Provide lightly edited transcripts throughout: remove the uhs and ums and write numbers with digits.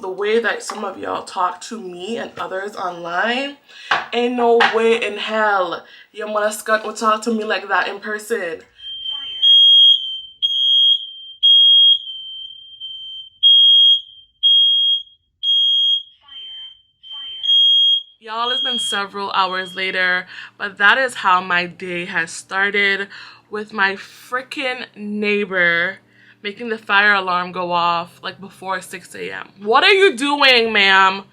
the way that some of y'all talk to me and others online, ain't no way in hell your mother Scott will talk to me like that in person. Y'all, it's been several hours later, but that is how my day has started, with my freaking neighbor making the fire alarm go off like before 6 a.m. What are you doing, ma'am,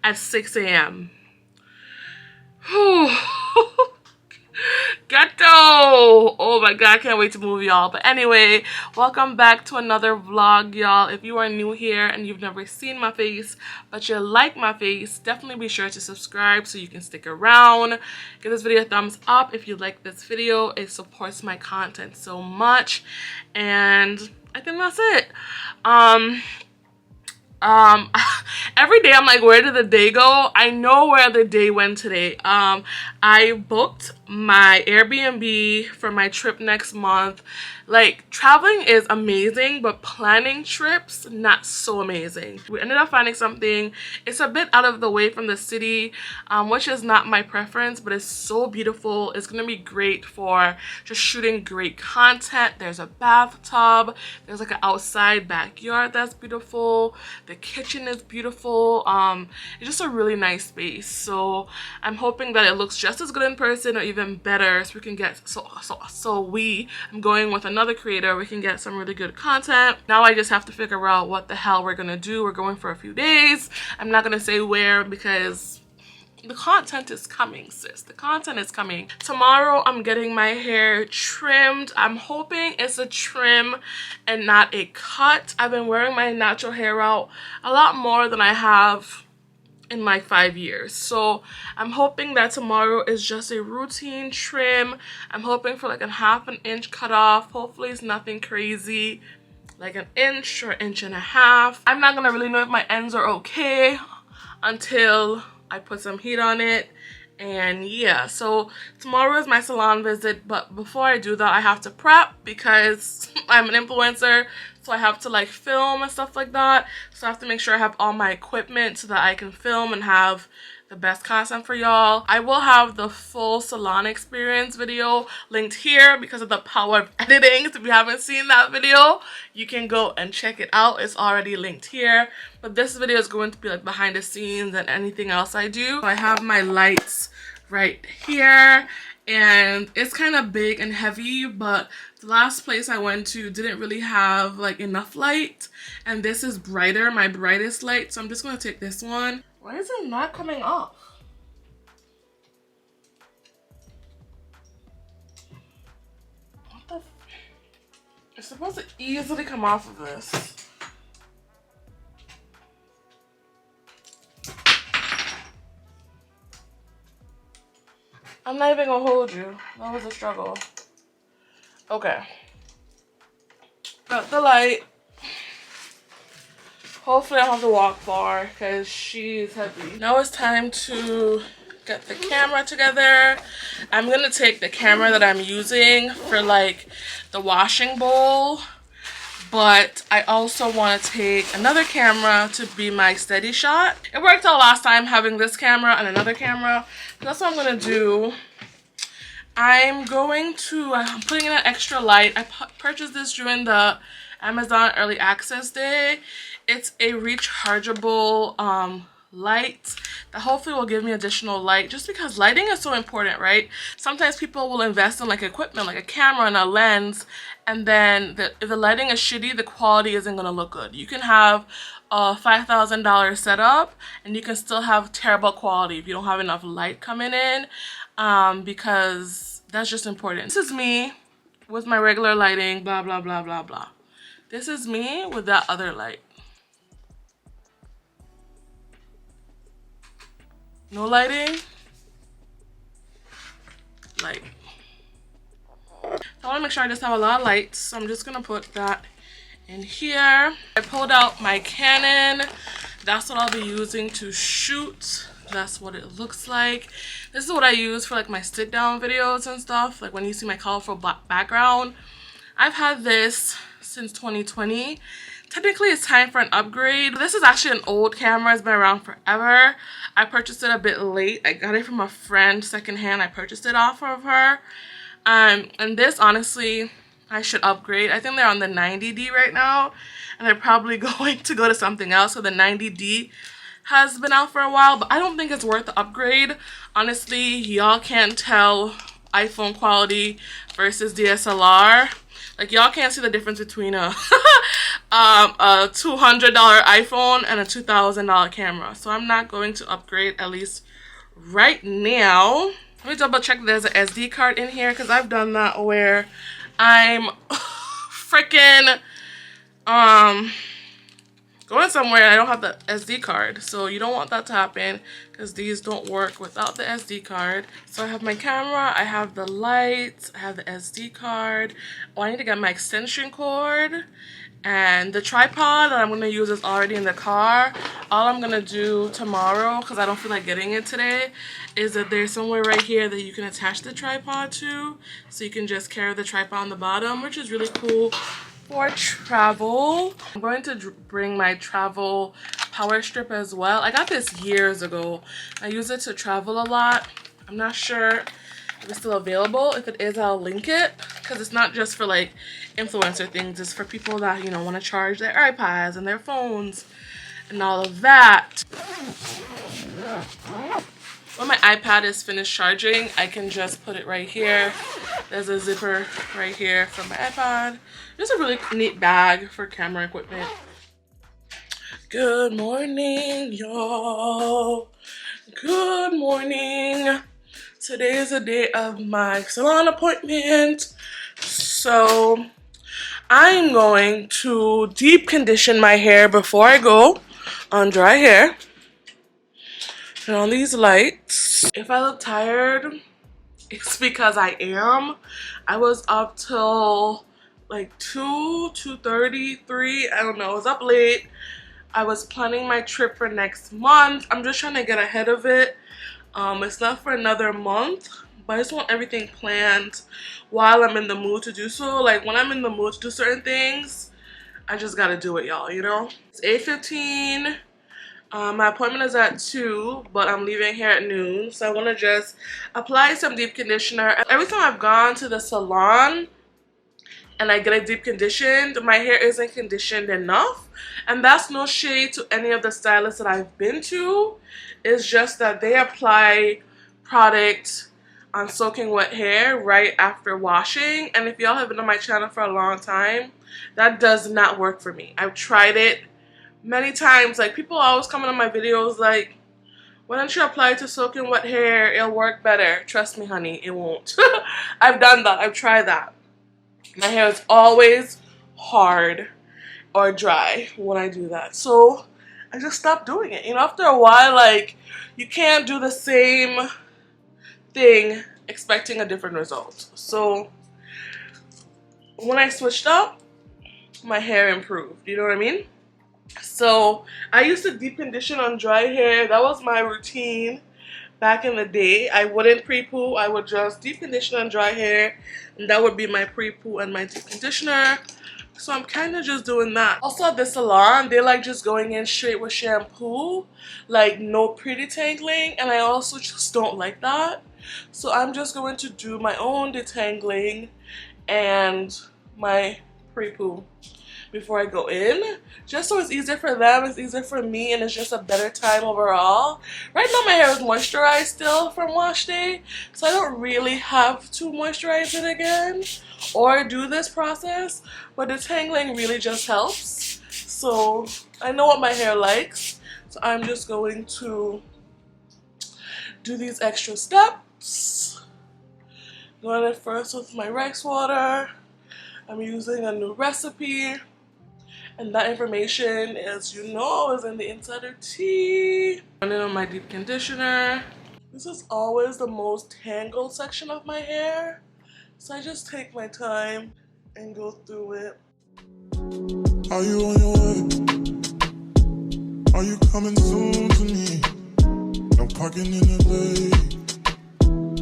at 6 a.m.? Ghetto! Oh my god, I can't wait to move, y'all. But anyway, welcome back to another vlog, y'all. If you are new here and you've never seen my face but you like my face, definitely be sure to subscribe so you can stick around. Give this video a thumbs up if you like this video. It supports my content so much. And I think that's it. Every day I'm like, where did the day go? I know where the day went today. I booked my Airbnb for my trip next month. Like, traveling is amazing, but planning trips, not so amazing. We ended up finding something. It's a bit out of the way from the city, which is not my preference, but it's so beautiful. It's gonna be great for just shooting great content. There's a bathtub. There's like an outside backyard that's beautiful. The kitchen is beautiful. It's just a really nice space. So I'm hoping that it looks just as good in person or even better, so we can get I'm going with another creator. We can get some really good content. Now I just have to figure out what the hell we're gonna do. We're going for a few days. I'm not gonna say where because the content is coming, sis. The content is coming. Tomorrow I'm getting my hair trimmed. I'm hoping it's a trim and not a cut. I've been wearing my natural hair out a lot more than I have in like 5 years. So I'm hoping that tomorrow is just a routine trim. I'm hoping for like a 1/2 inch cut off. Hopefully it's nothing crazy, like 1 inch or 1.5 inches. I'm not gonna really know if my ends are okay until I put some heat on it. And yeah, so tomorrow is my salon visit, but before I do that I have to prep because I'm an influencer, so I have to like film and stuff like that. So I have to make sure I have all my equipment so that I can film and have the best content for y'all. I will have the full salon experience video linked here because of the power of editing. So if you haven't seen that video, you can go and check it out. It's already linked here. But this video is going to be like behind the scenes and anything else I do. So I have my lights right here, and it's kind of big and heavy, but the last place I went to didn't really have like enough light, and this is brighter, my brightest light. So I'm just going to take this one. Why is it not coming off? What the it's supposed to easily come off of this. I'm not even gonna hold you. That was a struggle. Okay. Got the light. Hopefully I don't have to walk far because she's heavy. Now it's time to get the camera together. I'm gonna take the camera that I'm using for like the washing bowl, but I also want to take another camera to be my steady shot. It worked out last time having this camera and another camera. That's what I'm gonna do. I'm putting in an extra light. I purchased this during the Amazon Early Access Day. It's a rechargeable light that hopefully will give me additional light, just because lighting is so important, right? Sometimes people will invest in like equipment, like a camera and a lens, and then if the lighting is shitty, the quality isn't gonna look good. You can have a $5,000 setup and you can still have terrible quality if you don't have enough light coming in, because that's just important. This is me with my regular lighting, blah blah blah blah blah. This is me with that other light. No lighting, light. So I want to make sure I just have a lot of lights, so I'm just gonna put that in here. I pulled out my Canon. That's what I'll be using to shoot. That's what it looks like. This is what I use for like my sit down videos and stuff, like when you see my colorful black background. I've had this since 2020. technically it's time for an upgrade. This is actually an old camera. It's been around forever. I purchased it a bit late. I got it from a friend secondhand. I purchased it off of her. And this, honestly, I should upgrade. I think they're on the 90D right now, and they're probably going to go to something else. So the 90D has been out for a while, but I don't think it's worth the upgrade. Honestly, y'all can't tell iPhone quality versus DSLR. Like, y'all can't see the difference between a a $200 iPhone and a $2,000 camera. So I'm not going to upgrade, at least right now. Let me double check there's an SD card in here, because I've done that where I'm freaking going somewhere and I don't have the SD card. So you don't want that to happen, because these don't work without the SD card. So I have my camera, I have the lights, I have the SD card. Oh, I need to get my extension cord. And the tripod that I'm going to use is already in the car. All I'm going to do tomorrow, because I don't feel like getting it today, is that there's somewhere right here that you can attach the tripod to. So you can just carry the tripod on the bottom, which is really cool for travel. I'm going to bring my travel power strip as well. I got this years ago. I use it to travel a lot. I'm not sure if it's still available. If it is, I'll link it, because it's not just for like influencer things. It's for people that, you know, want to charge their iPads and their phones and all of that. When my iPad is finished charging, I can just put it right here. There's a zipper right here for my iPad. Just a really neat bag for camera equipment. Good morning, y'all. Good morning. Today is the day of my salon appointment. So I'm going to deep condition my hair before I go on dry hair. Turn on these lights. If I look tired, it's because I am. I was up till like 2:30, 3. I don't know. I was up late. I was planning my trip for next month. I'm just trying to get ahead of it. It's not for another month, but I just want everything planned while I'm in the mood to do so. Like, when I'm in the mood to do certain things, I just gotta do it, y'all, you know? It's 8:15. My appointment is at 2, but I'm leaving here at noon. So I want to just apply some deep conditioner. Every time I've gone to the salon and I get a deep conditioned, my hair isn't conditioned enough. And that's no shade to any of the stylists that I've been to. It's just that they apply product on soaking wet hair right after washing. And if y'all have been on my channel for a long time, that does not work for me. I've tried it many times. Like, people always comment on my videos like, why don't you apply it to soaking wet hair? It'll work better. Trust me, honey, it won't. I've done that. I've tried that. My hair is always hard or dry when I do that. So I just stopped doing it. You know, after a while, like, you can't do the same thing expecting a different result. So when I switched up, my hair improved. You know what I mean? So I used to deep condition on dry hair. That was my routine back in the day. I wouldn't pre-poo. I would just deep condition on dry hair, and that would be my pre-poo and my deep conditioner. So I'm kind of just doing that. Also at the salon, they like just going in straight with shampoo, like no pre-detangling, and I also just don't like that. So I'm just going to do my own detangling and my pre-poo before I go in, just so it's easier for them, it's easier for me, and it's just a better time overall. Right now my hair is moisturized still from wash day, so I don't really have to moisturize it again or do this process, but detangling really just helps. So I know what my hair likes, so I'm just going to do these extra steps. Going in first with my rice water. I'm using a new recipe, and that information, as you know, is in the insider tea. Running on my deep conditioner. This is always the most tangled section of my hair, so I just take my time and go through it. Are you on your way? Are you coming soon to me? I'm parking in LA,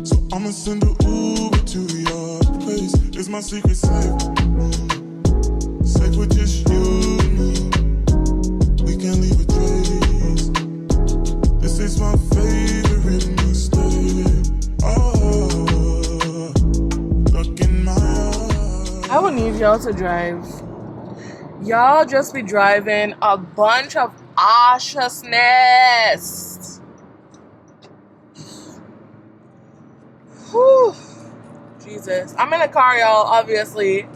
so I'ma send an Uber to your place. Is my secret safe? Safe with just you and me. y'all to drive. Y'all just be driving a bunch of awesomeness. Whew. Jesus. I'm in the car, y'all, obviously.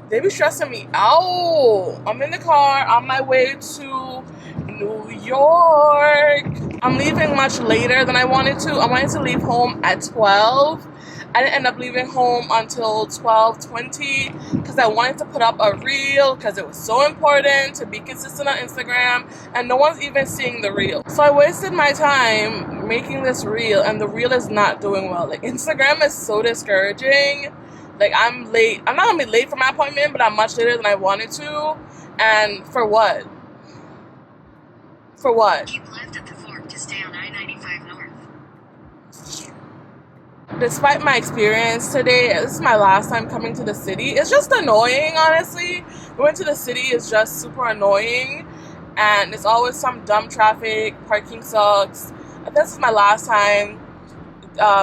They be stressing me out. I'm in the car on my way to New York. I'm leaving much later than I wanted to. I wanted to leave home at 12. I didn't end up leaving home until 12:20 because I wanted to put up a reel because it was so important to be consistent on Instagram, and no one's even seeing the reel. So I wasted my time making this reel, and the reel is not doing well. Like, Instagram is so discouraging. Like, I'm late. I'm not gonna be late for my appointment, but I'm much later than I wanted to. And for what? For what? Keep left at the fork to stay on I-95 North. Despite my experience today, this is my last time coming to the city. It's just annoying, honestly. Going to the city is just super annoying. And it's always some dumb traffic. Parking sucks. This is my last time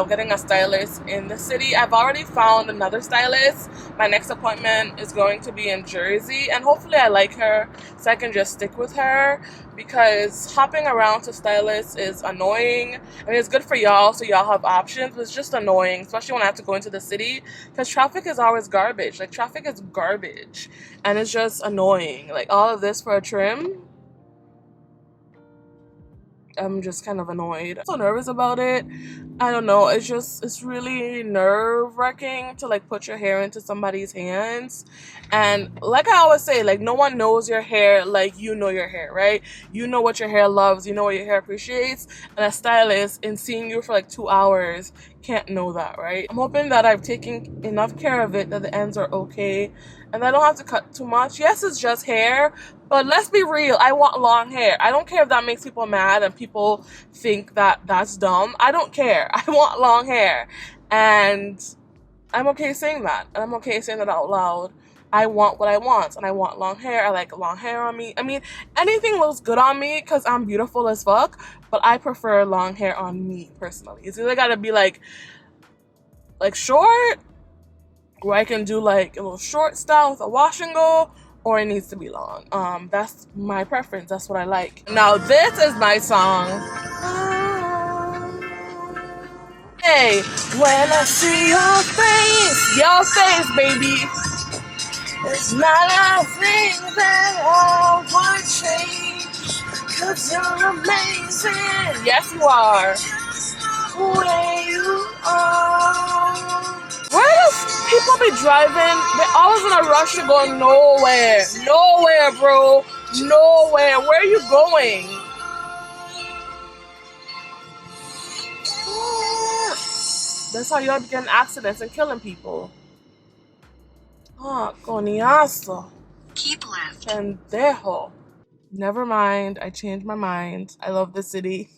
getting a stylist in the city. I've already found another stylist. My next appointment is going to be in Jersey, and hopefully I like her so I can just stick with her, because hopping around to stylists is annoying. I mean, it's good for y'all so y'all have options, but it's just annoying, especially when I have to go into the city, because traffic is always garbage. Like, traffic is garbage, and it's just annoying. Like, all of this for a trim, I'm just kind of annoyed. I'm so nervous about it. I don't know. It's really nerve-wracking to, like, put your hair into somebody's hands. And like I always say, like, no one knows your hair like you know your hair, right? You know what your hair loves. You know what your hair appreciates. And a stylist, in seeing you for like 2 hours, can't know that, right? I'm hoping that I've taken enough care of it that the ends are okay and I don't have to cut too much. Yes, it's just hair, but let's be real. I want long hair. I don't care if that makes people mad and people think that that's dumb. I don't care. I want long hair, and I'm okay saying that. And I'm okay saying that out loud. I want what I want, and I want long hair. I like long hair on me. I mean, anything looks good on me because I'm beautiful as fuck, but I prefer long hair on me personally. It's either gotta be like short, where I can do like a little short style with a wash and go, or it needs to be long. That's my preference. That's what I like. Now this is my song. Hey, when I see your face, baby, it's not a thing that I would change, 'cause you're amazing. Yes, you are. Where you are. Where do people be driving? They're always in a rush to go nowhere. Nowhere, bro. Nowhere. Where are you going? That's how y'all be getting accidents and killing people. Ah, coñazo. Keep left. Pendejo. Never mind. I changed my mind. I love the city.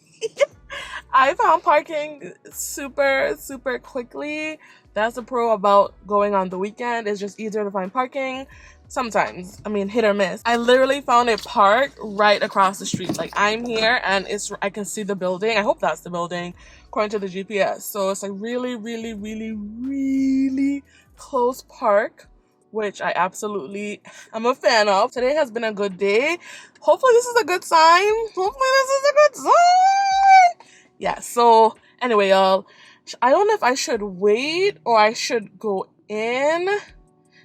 I found parking super, super quickly. That's the pro about going on the weekend. It's just easier to find parking. Sometimes, I mean, hit or miss. I literally found a park right across the street. Like, I'm here and I can see the building. I hope that's the building according to the GPS. So it's like really, really, really, really close park, which I absolutely am a fan of. Today has been a good day. Hopefully this is a good sign. Yeah, so anyway, y'all, I don't know if I should wait or I should go in.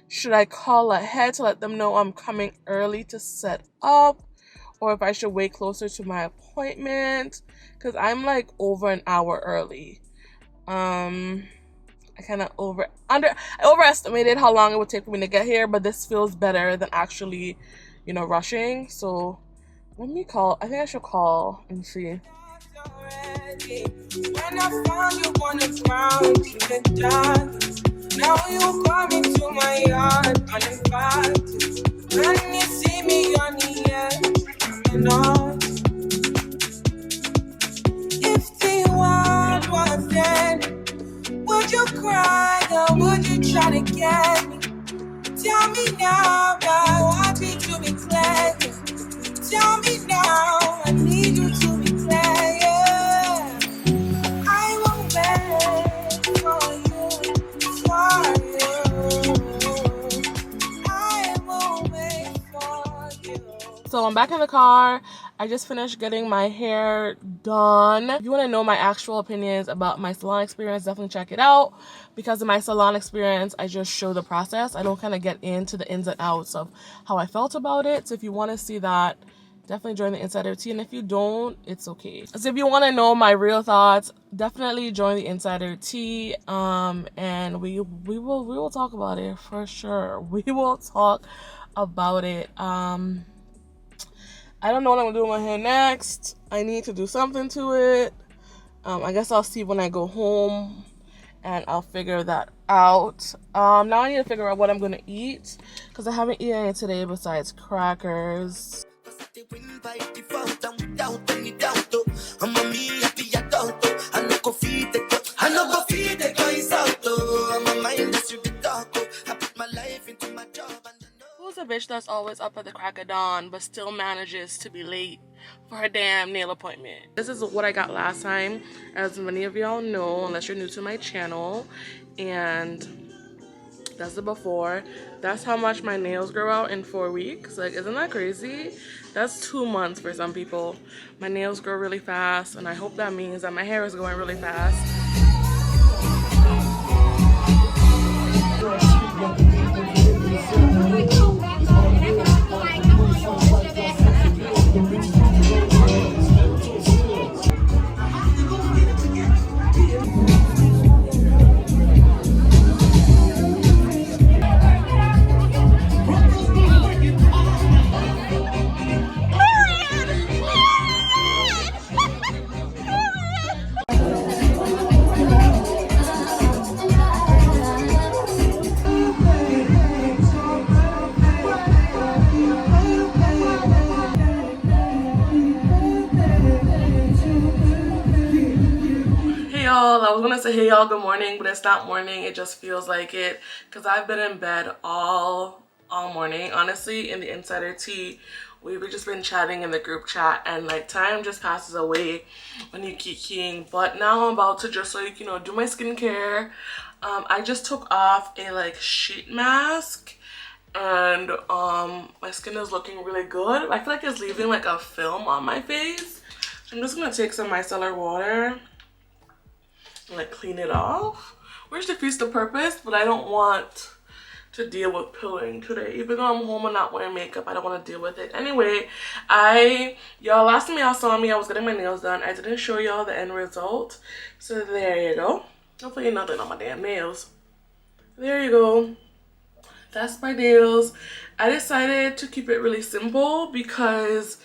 Should I call ahead to let them know I'm coming early to set up, or if I should wait closer to my appointment, because I'm like over an hour early. I kind of overestimated how long it would take for me to get here, but this feels better than actually, rushing. So let me call. I think I should call and see. When I found you on the ground in the darkness, now you coming to my yard uninvited. When you see me on the edge, coming on. If the world was dead, would you cry or would you try to get me? Tell me now, I want you to be clear. Tell me now, I need you to be clear. I'm back in the car. I just finished getting my hair done. If you want to know my actual opinions about my salon experience, definitely check it out. Because in my salon experience, I just show the process. I don't kind of get into the ins and outs of how I felt about it. So if you want to see that, definitely join the Insider Tea, and if you don't, it's okay. So if you want to know my real thoughts, definitely join the Insider Tea, and we will talk about it for sure. We will talk about it. I don't know what I'm gonna do with my hair next. I need to do something to it. I guess I'll see when I go home, and I'll figure that out. Now I need to figure out what I'm gonna eat, because I haven't eaten anything today besides crackers. Who's a bitch that's always up at the crack of dawn but still manages to be late for her damn nail appointment? This is what I got last time, as many of y'all know, unless you're new to my channel, and that's the before. That's how much my nails grow out in 4 weeks. Like, isn't that crazy? That's 2 months for some people. My nails grow really fast, and I hope that means that my hair is going really fast. I was gonna say hey y'all, good morning, but it's not morning. It just feels like it because I've been in bed all morning. Honestly, in the Insider Tea, we've just been chatting in the group chat, and like time just passes away when you keep keying. But now I'm about to just like, you know, do my skincare. I just took off a like sheet mask, and my skin is looking really good. I feel like it's leaving like a film on my face. So I'm just gonna take some micellar water and like clean it off, which defeats the purpose, but I don't want to deal with pilling today. Even though I'm home and not wearing makeup, I don't want to deal with it. Anyway, y'all, last time y'all saw me, I was getting my nails done. I didn't show y'all the end result, so there you go. Hopefully nothing on my damn nails. There you go. That's my nails. I decided to keep it really simple because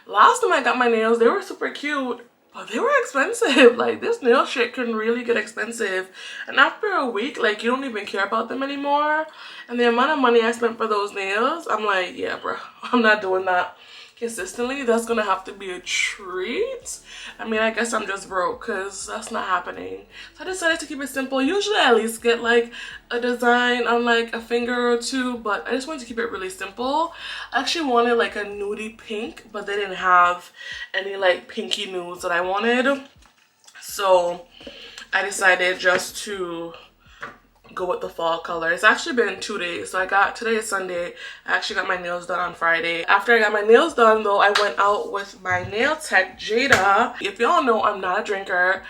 last time I got my nails, they were super cute, but they were expensive. Like, this nail shit can really get expensive. And after a week, like, you don't even care about them anymore. And the amount of money I spent for those nails, I'm like, yeah, bro, I'm not doing that consistently. That's gonna have to be a treat. I mean, I guess I'm just broke because that's not happening. So I decided to keep it simple. Usually I at least get like a design on like a finger or two, but I just wanted to keep it really simple. I actually wanted like a nudie pink, but they didn't have any like pinky nudes that I wanted. So I decided just to go with the fall color. It's actually been 2 days. So today is Sunday. I actually got my nails done on Friday. After I got my nails done though, I went out with my nail tech, Jada. If y'all know, I'm not a drinker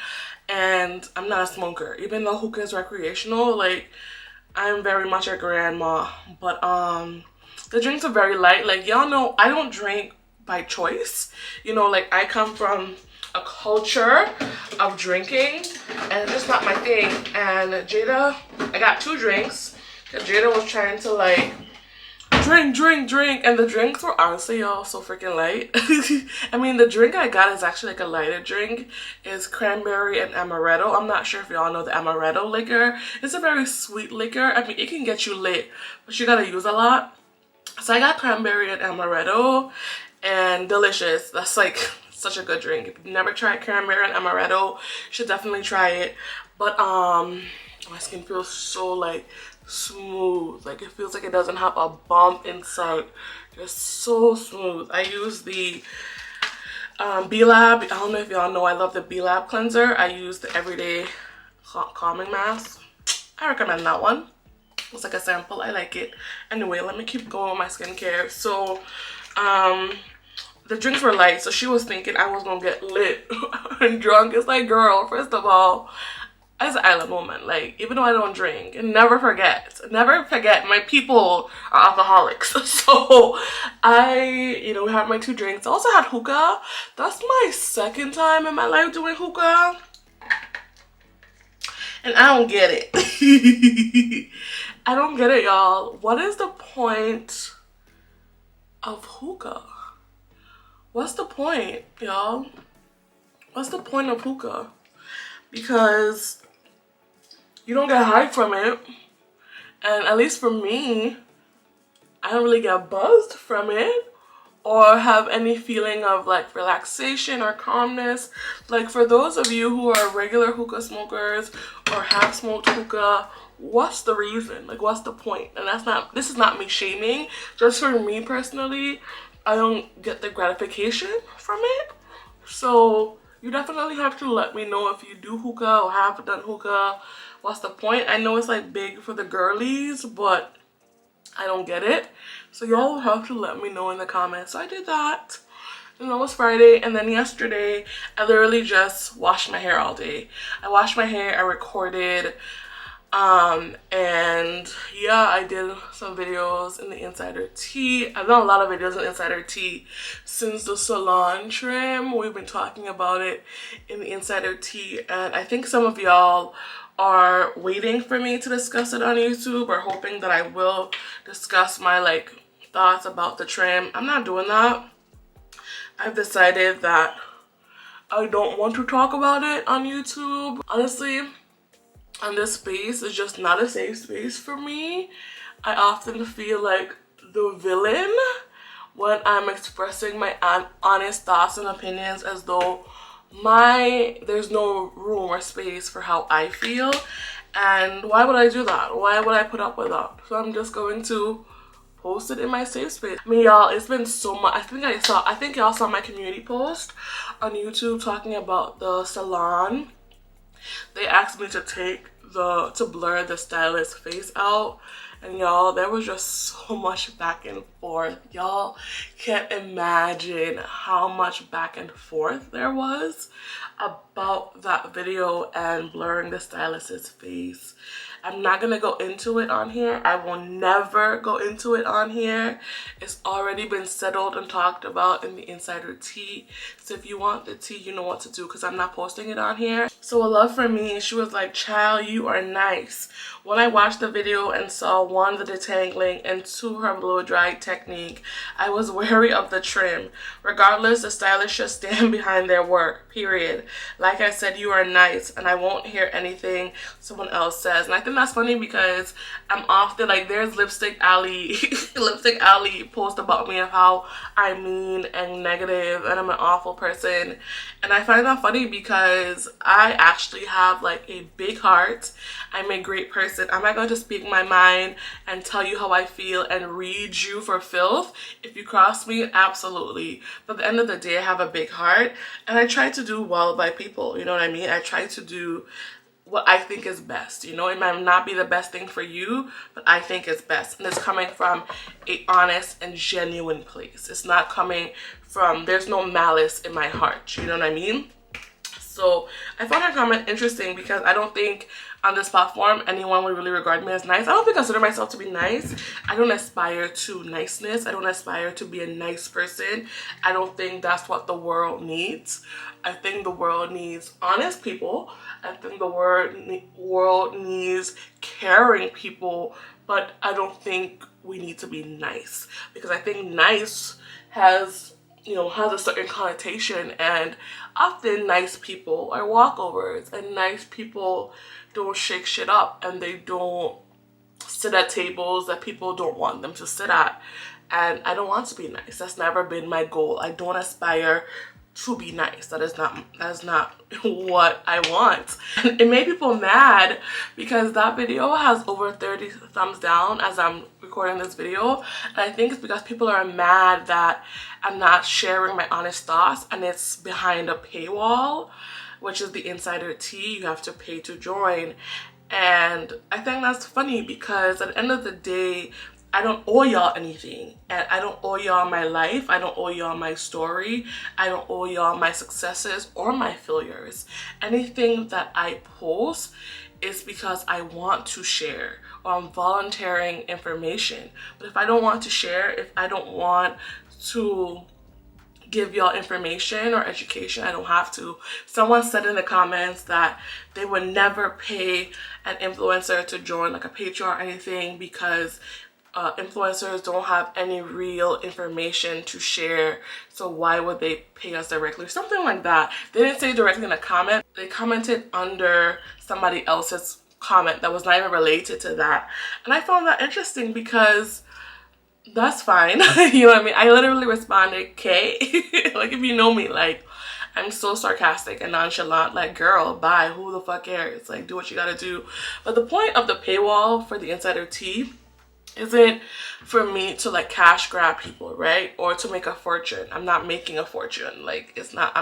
and I'm not a smoker. Even though hookah is recreational, like, I'm very much a grandma. But the drinks are very light. Like, y'all know, I don't drink by choice. You know, like, I come from a culture of drinking and it's just not my thing. And Jada, I got 2 drinks because Jada was trying to like drink, and the drinks were honestly, y'all, so freaking light. I mean, the drink I got is actually like a lighter drink. It's cranberry and amaretto. I'm not sure if y'all know the amaretto liquor. It's a very sweet liquor. I mean, it can get you lit, but you gotta use a lot. So I got cranberry and amaretto, and delicious. That's like such a good drink. If you've never tried cranberry and amaretto, you should definitely try it. But my skin feels so like smooth. Like, it feels like it doesn't have a bump inside. It's so smooth. I use the B-Lab. I don't know if y'all know, I love the B-Lab cleanser. I use the Everyday Calming Mask. I recommend that one. It's like a sample. I like it. Anyway, let me keep going with my skincare. So the drinks were light, so she was thinking I was gonna get lit and drunk. It's like, girl, first of all, as an island woman, like, even though I don't drink, and never forget my people are alcoholics. So I, we had my 2 drinks. I also had hookah. That's my second time in my life doing hookah, and I don't get it. I don't get it, y'all. What is the point of hookah? What's the point, y'all? What's the point of hookah? Because you don't get high from it, and at least for me, I don't really get buzzed from it or have any feeling of like relaxation or calmness. Like, for those of you who are regular hookah smokers or have smoked hookah, what's the reason? Like, what's the point? And this is not me shaming, just for me personally, I don't get the gratification from it. So you definitely have to let me know if you do hookah or have done hookah. What's the point? I know it's like big for the girlies, but I don't get it. So y'all have to let me know in the comments. So I did that. And that was Friday. And then yesterday, I literally just washed my hair all day. I washed my hair, I recorded, and yeah, I did some videos in the insider tea. I've done a lot of videos in insider tea since the salon trim. We've been talking about it in the insider tea, and I think some of y'all are waiting for me to discuss it on YouTube, or hoping that I will discuss my like thoughts about the trim. I'm not doing that. I've decided that I don't want to talk about it on YouTube. Honestly, and this space is just not a safe space for me. I often feel like the villain when I'm expressing my honest thoughts and opinions, as though there's no room or space for how I feel. And why would I do that? Why would I put up with that? So I'm just going to post it in my safe space. I mean, y'all, it's been so much. I think y'all saw my community post on YouTube talking about the salon. They asked me to blur the stylist's face out, and y'all, there was just so much back and forth. Y'all can't imagine how much back and forth there was about that video and blurring the stylist's face. I'm not gonna go into it on here. I will never go into it on here. It's already been settled and talked about in the insider tea. So if you want the tea, you know what to do, because I'm not posting it on here. So a love for me, she was like, child, you are nice. When I watched the video and saw 1, the detangling, and 2, her blow dry technique, I was wary of the trim. Regardless, the stylists should stand behind their work, period. Like I said, you are nice, and I won't hear anything someone else says. And I think that's funny, because I'm often like, there's Lipstick Alley post about me of how I'm mean and negative and I'm an awful person. And I find that funny because I actually have like a big heart. I'm a great person. I'm not going to speak my mind and tell you how I feel and read you for filth. If you cross me, absolutely. But at the end of the day, I have a big heart, and I try to do well by people. You know what I mean? I try to do what I think is best. You know, it might not be the best thing for you, but I think it's best. And it's coming from a honest and genuine place. It's not coming from, there's no malice in my heart. You know what I mean? So I found her comment interesting, because I don't think on this platform anyone would really regard me as nice. I don't think I consider myself to be nice. I don't aspire to niceness. I don't aspire to be a nice person. I don't think that's what the world needs. I think the world needs honest people. I think the world needs caring people, but I don't think we need to be nice, because I think nice has a certain connotation, and often nice people are walkovers, and nice people don't shake shit up, and they don't sit at tables that people don't want them to sit at. And I don't want to be nice. That's never been my goal. I don't aspire to be nice. That is not what I want. And it made people mad, because that video has over 30 thumbs down as I'm recording this video, and I think it's because people are mad that I'm not sharing my honest thoughts, and it's behind a paywall, which is the insider tea. You have to pay to join. And I think that's funny, because at the end of the day, I don't owe y'all anything, and I don't owe y'all my life. I don't owe y'all my story. I don't owe y'all my successes or my failures. Anything that I post is because I want to share, or I'm volunteering information. But if I don't want to share, if I don't want to give y'all information or education, I don't have to. Someone said in the comments that they would never pay an influencer to join like a Patreon or anything because influencers don't have any real information to share, so why would they pay us directly? Something like that. They didn't say directly in a comment. They commented under somebody else's comment that was not even related to that. And I found that interesting because that's fine. You know what I mean? I literally responded, "Okay." Like, if you know me, like, I'm so sarcastic and nonchalant, like, girl, bye, who the fuck cares? Like, do what you gotta do. But the point of the paywall for the insider tea isn't for me to like cash grab people, right? Or to make a fortune. I'm not making a fortune. Like, it's not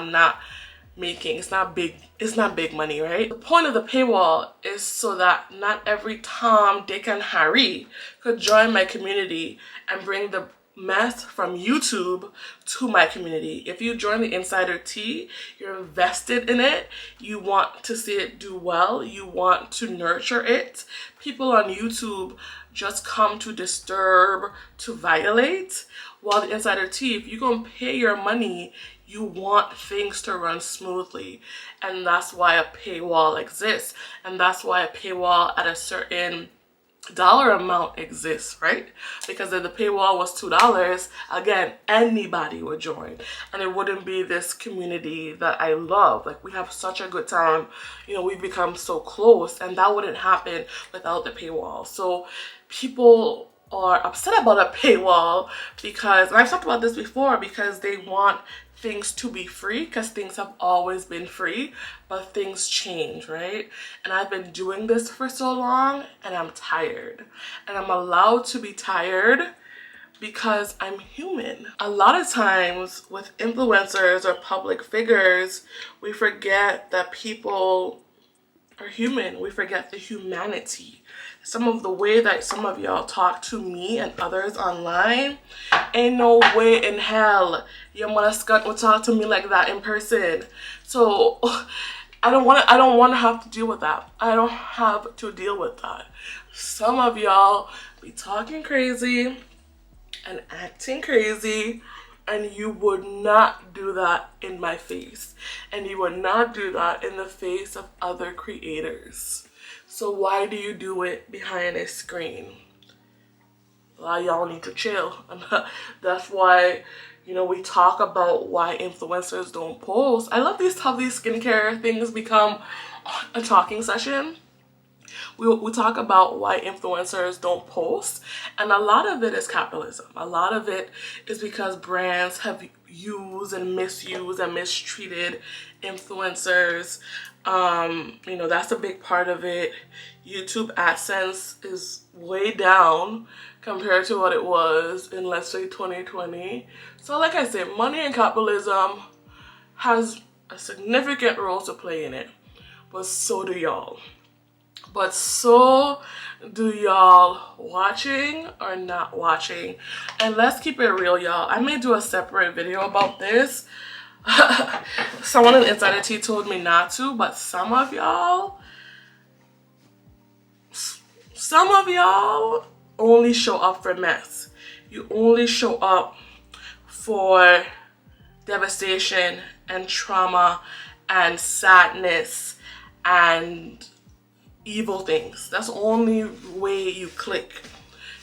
big money, right? The point of the paywall is so that not every Tom, Dick, and Harry could join my community and bring the mess from YouTube to my community. If you join the Insider Tea, you're invested in it. You want to see it do well. You want to nurture it. People on YouTube just come to disturb, to violate. While the Insider Tea, if you're gonna pay your money, you want things to run smoothly. And that's why a paywall exists. And that's why a paywall at a certain dollar amount exists, right? Because if the paywall was $2, again, anybody would join, and it wouldn't be this community that I love. Like, we have such a good time, you know, we've become so close, and that wouldn't happen without the paywall. So people are upset about a paywall because, and I've talked about this before, because they want things to be free, because things have always been free, but things change, right? And I've been doing this for so long, and I'm tired. And I'm allowed to be tired because I'm human. A lot of times with influencers or public figures, we forget that people are human. We forget the humanity. Some of the way that some of y'all talk to me and others online, ain't no way in hell your mother scunt will talk to me like that in person. So I don't want to have to deal with that. I don't have to deal with that. Some of y'all be talking crazy and acting crazy, and you would not do that in my face, and you would not do that in the face of other creators. So why do you do it behind a screen? A lot of y'all need to chill. And that's why, you know, we talk about why influencers don't post. I love how these skincare things become a talking session. We talk about why influencers don't post, and a lot of it is capitalism. A lot of it is because brands have used and misused and mistreated influencers. You know, that's a big part of it. YouTube AdSense is way down compared to what it was in, let's say, 2020. So like I said, money and capitalism has a significant role to play in it, but so do y'all. But so do y'all watching or not watching. And let's keep it real, y'all. I may do a separate video about this. Someone in Insider Tea told me not to, but some of y'all only show up for mess. You only show up for devastation and trauma and sadness and evil things. That's the only way you click.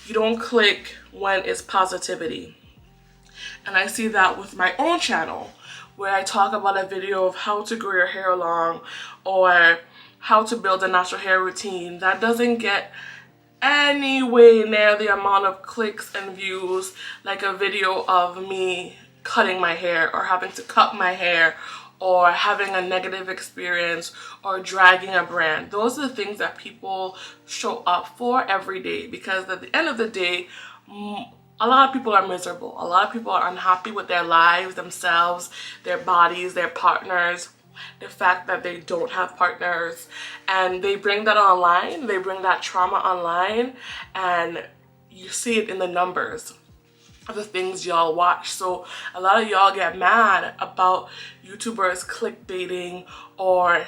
You don't click when it's positivity. And I see that with my own channel, where I talk about a video of how to grow your hair long or how to build a natural hair routine. That doesn't get any way near the amount of clicks and views like a video of me cutting my hair or having to cut my hair or having a negative experience or dragging a brand. Those are the things that people show up for every day, because at the end of the day, a lot of people are miserable. A lot of people are unhappy with their lives, themselves, their bodies, their partners, the fact that they don't have partners, and they bring that online. They bring that trauma online, and you see it in the numbers of the things y'all watch. So a lot of y'all get mad about YouTubers clickbaiting or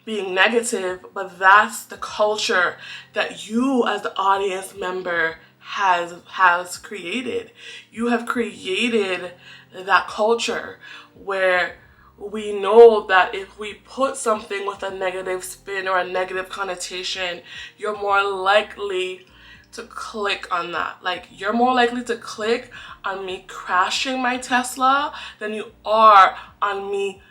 being negative, but that's the culture that you as the audience member has created. You have created that culture where we know that if we put something with a negative spin or a negative connotation, you're more likely to click on that. Like, you're more likely to click on me crashing my Tesla than you are on me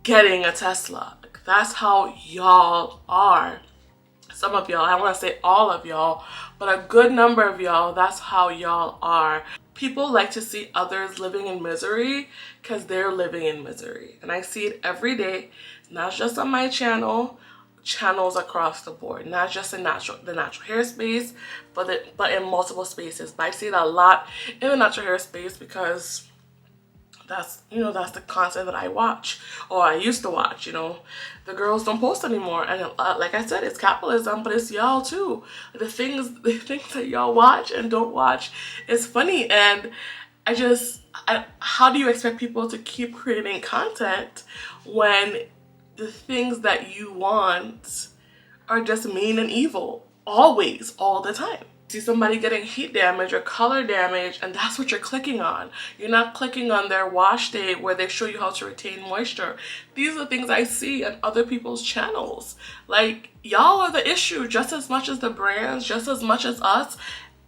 getting a Tesla. Like, that's how y'all are. Some of y'all, I don't want to say all of y'all, but a good number of y'all, that's how y'all are. People like to see others living in misery because they're living in misery. And I see it every day, not just on my channel, channels across the board, not just in the natural hair space, but in multiple spaces. But I see it a lot in the natural hair space because that's the content that I watch, or I used to watch. The girls don't post anymore, and like I said, it's capitalism, but it's y'all too. The things that y'all watch and don't watch is funny, and how do you expect people to keep creating content when the things that you want are just mean and evil, always, all the time? See somebody getting heat damage or color damage, and that's what you're clicking on. You're not clicking on their wash day where they show you how to retain moisture. These are things I see on other people's channels. Like, y'all are the issue just as much as the brands, just as much as us.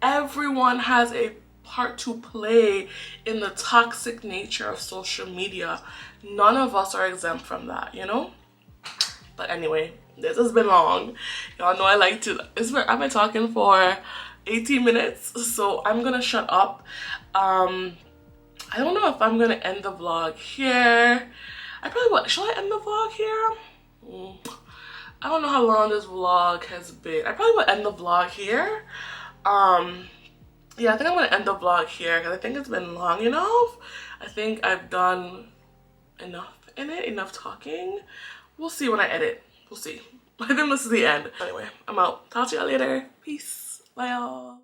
Everyone has a part to play in the toxic nature of social media. None of us are exempt from that, But anyway, this has been long. Y'all know I like to, I've been talking for 18 minutes, so I'm gonna shut up. I don't know if I'm gonna end the vlog here. I probably will. Shall I end the vlog here? I don't know how long this vlog has been. I probably will end the vlog here. Yeah, I think I'm gonna end the vlog here because I think it's been long enough. I think I've done enough in it, enough talking. We'll see when I edit. We'll see. I think this is the end. Anyway, I'm out. Talk to y'all later. Peace. Bye, y'all.